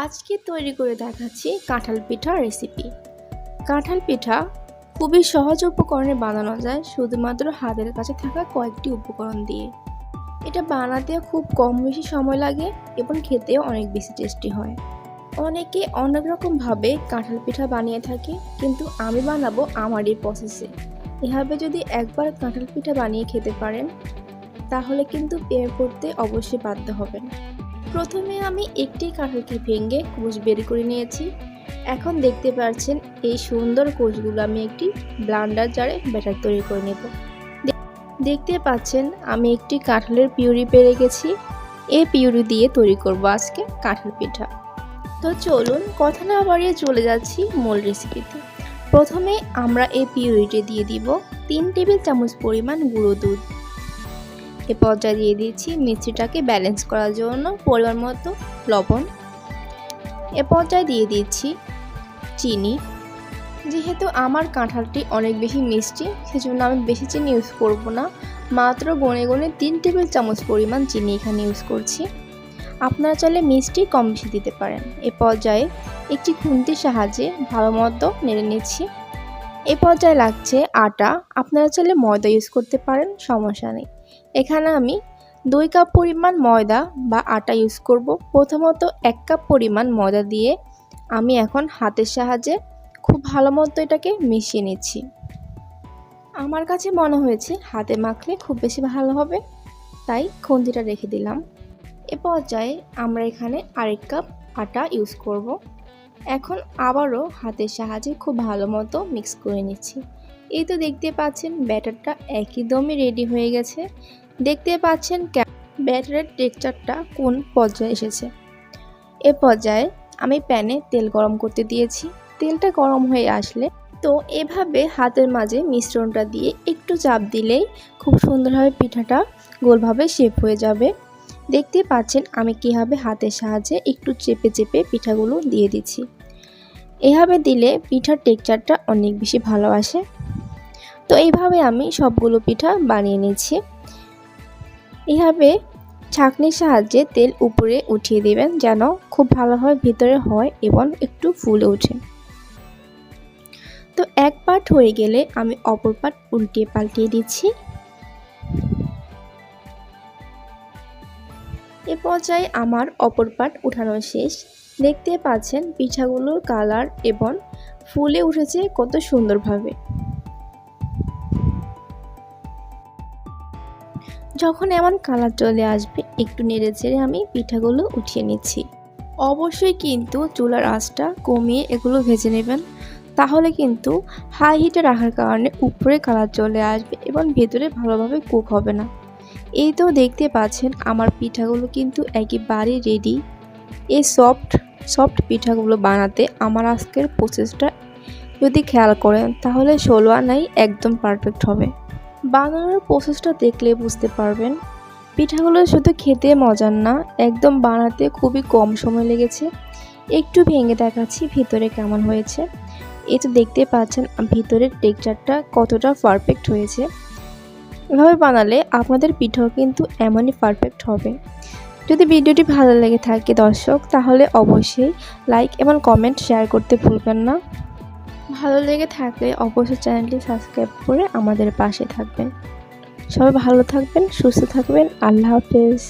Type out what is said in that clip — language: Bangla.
আজকে তৈরি করে দেখাচ্ছি কাঁঠাল পিঠার রেসিপি। কাঁঠাল পিঠা খুবই সহজ উপকরণে বানানো যায় শুধুমাত্র হাতের কাছে থাকা কয়েকটি উপকরণ দিয়ে। এটা বানাতে খুব কম বেশি সময় লাগে এবং খেতেও অনেক বেশি টেস্টি হয়। অনেকে অনেক রকমভাবে কাঁঠাল পিঠা বানিয়ে থাকে, কিন্তু আমি বানাবো আমার এই প্রসেসে। এভাবে যদি একবার কাঁঠাল পিঠা বানিয়ে খেতে পারেন তাহলে কিন্তু প্রেমে পড়তে অবশ্যই বাধ্য হবেন। প্রথমে আমি একটি কাঁঠালকে ভেঙে কোষ বের করে নিয়েছি। এখন দেখতে পাচ্ছেন এই সুন্দর কোষগুলো আমি একটি ব্লেন্ডার জারে ব্যাটার তৈরি করে নেব। দেখতে পাচ্ছেন আমি একটি কাঁঠালের পিউরি পেয়ে গেছি। এই পিউরি দিয়ে তৈরি করব আজকে কাঁঠাল পিঠা। তো চলুন কথা না বাড়িয়ে চলে যাচ্ছি মূল রেসিপিতে। প্রথমে আমরা এই পিউরিটি দিয়ে দিব 3 টেবিল চামচ পরিমাণ গুঁড়ো দুধ। এ পর্যায়ে দিয়ে দিচ্ছি মিষ্টিটাকে ব্যালেন্স করার জন্য পরিমাণ মতো লবণ। এ পর্যায়ে দিয়ে দিচ্ছি চিনি। যেহেতু আমার কাঁঠালটি অনেক বেশি মিষ্টি, সেজন্য আমি বেশি চিনি ইউজ করব না, মাত্র গনে গনে 3 টেবিল চামচ পরিমাণ চিনি এখানে ইউজ করছি। আপনারা চাইলে মিষ্টি কম বেশি দিতে পারেন। এ পর্যায়ে একটি খুন্তির সাহায্যে ভালো মতো নেড়ে নিচ্ছি। এ পর্যায়ে লাগছে আটা। আপনারা চাইলে ময়দা ইউজ করতে পারেন, সমস্যা নেই। এখানে আমি 2 কাপ পরিমাণ ময়দা বা আটা ইউজ করব। প্রথমত 1 কাপ পরিমাণ ময়দা দিয়ে আমি এখন হাতের সাহায্যে খুব ভালো মতো এটাকে মিশিয়ে নিচ্ছি। আমার কাছে মনে হয়েছে হাতে মাখলে খুব বেশি ভালো হবে, তাই খুন্তিটা রেখে দিলাম। এ পর্যায়ে আমরা এখানে আরেক কাপ আটা ইউজ করব। এখন আবারও হাতের সাহায্যে খুব ভালো মতো মিক্স করে নিচ্ছি। এই তো দেখতে পাচ্ছেন ব্যাটারটা একদমই রেডি হয়ে গেছে। দেখতে পাচ্ছেন ব্যাটারের টেক্সচারটা কোন পর্যায়ে এসেছে। এ পর্যায়ে আমি প্যানে তেল গরম করতে দিয়েছি। তেলটা গরম হয়ে আসলে তো এভাবে হাতের মাঝে মিশ্রণটা দিয়ে একটু চাপ দিলেই খুব সুন্দরভাবে পিঠাটা গোলভাবে শেপ হয়ে যাবে। দেখতে পাচ্ছেন আমি কীভাবে হাতের সাহায্যে একটু চেপে চেপে পিঠাগুলো দিয়ে দিচ্ছি। এভাবে দিলে পিঠার টেক্সচারটা অনেক বেশি ভালো আসে। তো এইভাবে আমি সবগুলো পিঠা বানিয়ে নিচ্ছি। এভাবে ছাঁকনির সাহায্যে তেল উপরে উঠিয়ে দিবেন যেন খুব ভালোভাবে ভিতরে হয় এবং একটু ফুলে ওঠে। তো এক পার্ট হয়ে গেলে আমি অপর পার্ট উল্টিয়ে পাল্টিয়ে দিচ্ছি। এ পর্যায়ে আমার অপর পার্ট উঠানো শেষ। দেখতে পাচ্ছেন পিঠাগুলোর কালার এবং ফুলে উঠেছে কত সুন্দরভাবে। যখন এমন কালার চলে আসবে একটু নেড়ে চেড়ে আমি পিঠাগুলো উঠিয়ে নিচ্ছি। অবশ্যই কিন্তু চুলার আঁচটা কমিয়ে এগুলো ভেজে নেবেন, তাহলে কিন্তু হাই হিটে রাখার কারণে উপরে কালার চলে আসবে এবং ভেতরে ভালোভাবে কুক হবে না। এই তো দেখতে পাচ্ছেন আমার পিঠাগুলো কিন্তু একেবারে রেডি। এই সফট পিঠাগুলো বানাতে আমার আজকের প্রসেসটা যদি খেয়াল করেন তাহলে 16 আনাই একদম পারফেক্ট হবে। বানানোর প্রসেসটা দেখলে বুঝতে পারবেন পিঠাগুলো শুধু খেতে মজার না, একদম বানাতে খুবই কম সময় লেগেছে। একটু ভেঙে দেখাচ্ছি ভিতরে কেমন হয়েছে। এই তো দেখতে পাচ্ছেন ভিতরের টেক্সচারটা কতটা পারফেক্ট হয়েছে। এভাবে বানালে আপনাদের পিঠাও কিন্তু এমনই পারফেক্ট হবে। যদি ভিডিওটি ভালো লেগে থাকে দর্শক, তাহলে অবশ্যই লাইক এবং কমেন্ট শেয়ার করতে ভুলবেন না। ভালো লেগে থাকলে অবশ্যই চ্যানেলটি সাবস্ক্রাইব করে আমাদের পাশে থাকবেন। সবাই ভালো থাকবেন, সুস্থ থাকবেন। আল্লাহ হাফেজ।